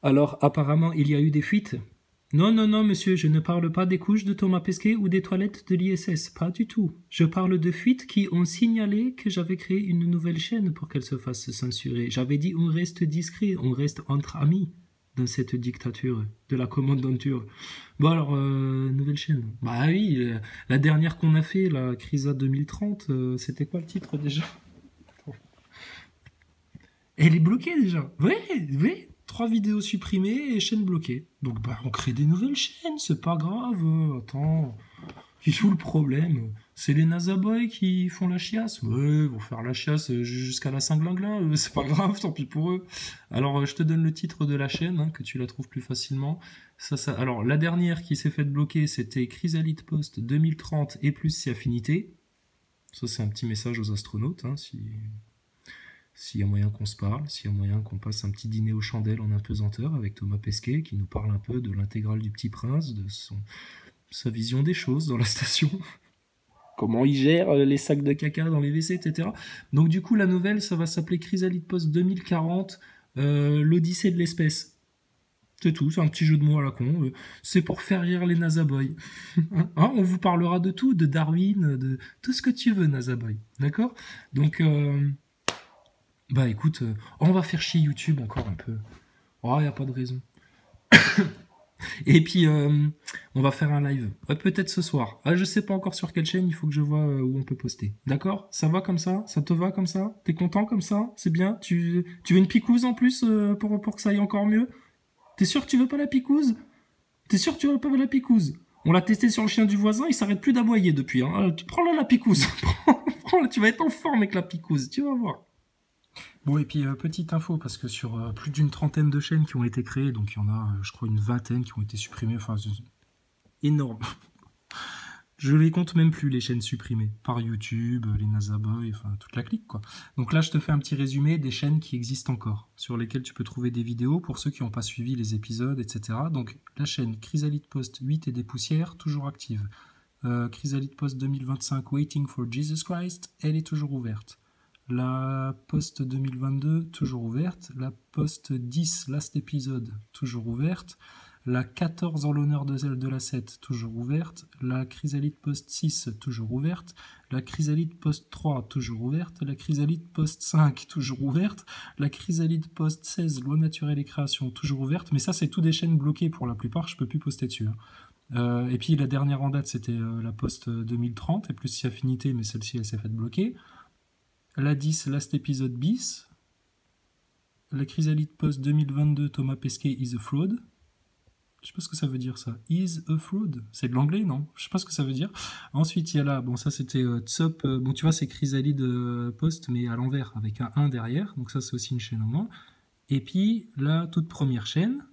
Alors, apparemment, il y a eu des fuites. Non, non, non, monsieur, je ne parle pas des couches de Thomas Pesquet ou des toilettes de l'ISS, pas du tout. Je parle de fuites qui ont signalé que j'avais créé une nouvelle chaîne pour qu'elle se fasse censurer. J'avais dit on reste discret, on reste entre amis dans cette dictature de la commandanture. Bon alors, nouvelle chaîne. Bah oui, la dernière qu'on a fait, la Crisa 2030, c'était quoi le titre déjà? Elle est bloquée déjà. Ouais, ouais. 3 vidéos supprimées et chaîne bloquée. Donc bah on crée des nouvelles chaînes, c'est pas grave. Attends, qui fout le problème? C'est les Nazaboys qui font la chiasse. Ouais, ils vont faire la chiasse jusqu'à la Saint-Glinglin, c'est pas grave, tant pis pour eux. Alors je te donne le titre de la chaîne, hein, que tu la trouves plus facilement. Alors la dernière qui s'est faite bloquer, c'était Chrysalide Post 2030 et plus si affinité. Ça c'est un petit message aux astronautes, hein, s'il y a moyen qu'on se parle, s'il y a moyen qu'on passe un petit dîner aux chandelles en apesanteur avec Thomas Pesquet, qui nous parle un peu de l'intégrale du Petit Prince, de sa vision des choses dans la station, comment il gère les sacs de caca dans les WC, etc. Donc du coup, la nouvelle, ça va s'appeler Chrysalide Post 2040, l'Odyssée de l'espèce. C'est tout, c'est un petit jeu de mots à la con. C'est pour faire rire les Nazaboys. Hein, on vous parlera de tout, de Darwin, de tout ce que tu veux, Nazaboy. D'accord? Donc... bah écoute, on va faire chier YouTube encore un peu. Oh, y a pas de raison. Et puis, on va faire un live. Peut-être ce soir. Ah, je sais pas encore sur quelle chaîne, il faut que je vois où on peut poster. D'accord? Ça va comme ça? Ça te va comme ça? T'es content comme ça? C'est bien? Tu veux une picouse en plus pour que ça aille encore mieux? T'es sûr que tu veux pas la picouse? T'es sûr que tu veux pas la picouse? On l'a testé sur le chien du voisin, il s'arrête plus d'aboyer depuis. Hein. Prends-la la picouse. Prends-la, tu vas être en forme avec la picouse, tu vas voir. Bon, et puis petite info, parce que sur plus d'une trentaine de chaînes qui ont été créées, donc il y en a, je crois, une vingtaine qui ont été supprimées, enfin, c'est énorme. Je les compte même plus, les chaînes supprimées, par YouTube, les Nazaboys, enfin, toute la clique, quoi. Donc là, je te fais un petit résumé des chaînes qui existent encore, sur lesquelles tu peux trouver des vidéos pour ceux qui n'ont pas suivi les épisodes, etc. Donc, la chaîne Chrysalide Post 8 et des poussières, toujours active. Chrysalide Post 2025, Waiting for Jesus Christ, elle est toujours ouverte. La Post 2022, toujours ouverte. La Post 10, Last Episode, toujours ouverte. La 14 en l'honneur de la 7, toujours ouverte. La Chrysalide Post 6, toujours ouverte. La Chrysalide Post 3, toujours ouverte. La Chrysalide Post 5, toujours ouverte. La Chrysalide Post 16, Loi naturelle et création, toujours ouverte. Mais ça, c'est tout des chaînes bloquées pour la plupart, je peux plus poster dessus. Hein. Et puis la dernière en date, c'était la Post 2030, et plus si affinité, mais celle-ci, elle s'est faite bloquer. La 10, Last Episode bis. La Chrysalide Post 2022, Thomas Pesquet is a fraud. Je sais pas ce que ça veut dire ça. Is a fraud. C'est de l'anglais, non? Je sais pas ce que ça veut dire. Ensuite, il y a là, bon, ça c'était Tsop. Bon, tu vois, c'est Chrysalide Post, mais à l'envers, avec un 1 derrière. Donc ça, c'est aussi une chaîne en moins. Et puis, la toute première chaîne,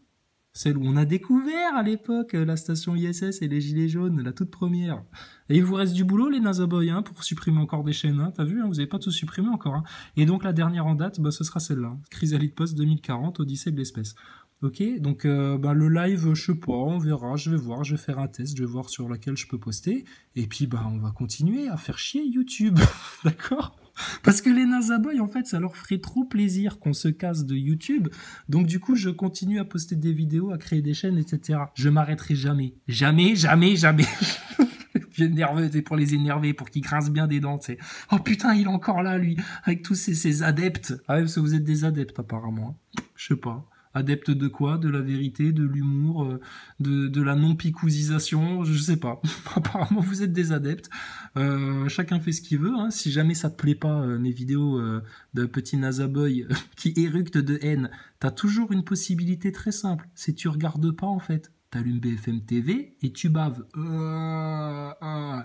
celle où on a découvert à l'époque la station ISS et les gilets jaunes, la toute première. Et il vous reste du boulot, les Nazaboys, hein, pour supprimer encore des chaînes. Hein, t'as vu, hein, vous n'avez pas tout supprimé encore. Hein. Et donc la dernière en date, bah, ce sera celle-là. Chrysalide Post 2040, Odyssée de l'espèce. Ok, donc bah, le live, je sais pas, on verra, je vais voir, je vais faire un test, je vais voir sur laquelle je peux poster. Et puis bah, on va continuer à faire chier YouTube. D'accord? Parce que les Nazaboys, en fait, ça leur ferait trop plaisir qu'on se casse de YouTube. Donc du coup, je continue à poster des vidéos, à créer des chaînes, etc. Je m'arrêterai jamais. Jamais, jamais, jamais. Je suis nerveux, c'est pour les énerver, pour qu'ils grincent bien des dents, tu sais. Oh putain, il est encore là, lui, avec tous ces adeptes. Ah ouais, parce que vous êtes des adeptes, apparemment. Je sais pas. Adepte de quoi? De la vérité, de l'humour, de la non-picousisation, je sais pas. Apparemment, vous êtes des adeptes. Chacun fait ce qu'il veut. Hein. Si jamais ça te plaît pas, mes vidéos de petits Nazaboy qui éructent de haine, t'as toujours une possibilité très simple. C'est tu regardes pas, en fait. T'allumes BFM TV et tu baves.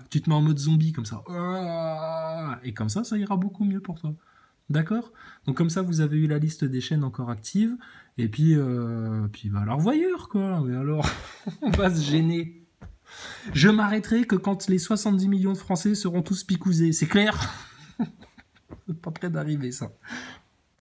Tu te mets en mode zombie, comme ça. Et comme ça ira beaucoup mieux pour toi. D'accord? Donc comme ça, vous avez eu la liste des chaînes encore actives. Et puis bah, la revoyure, quoi. Mais alors, on va se gêner. Je m'arrêterai que quand les 70 millions de Français seront tous picousés. C'est clair? C'est pas près d'arriver, ça.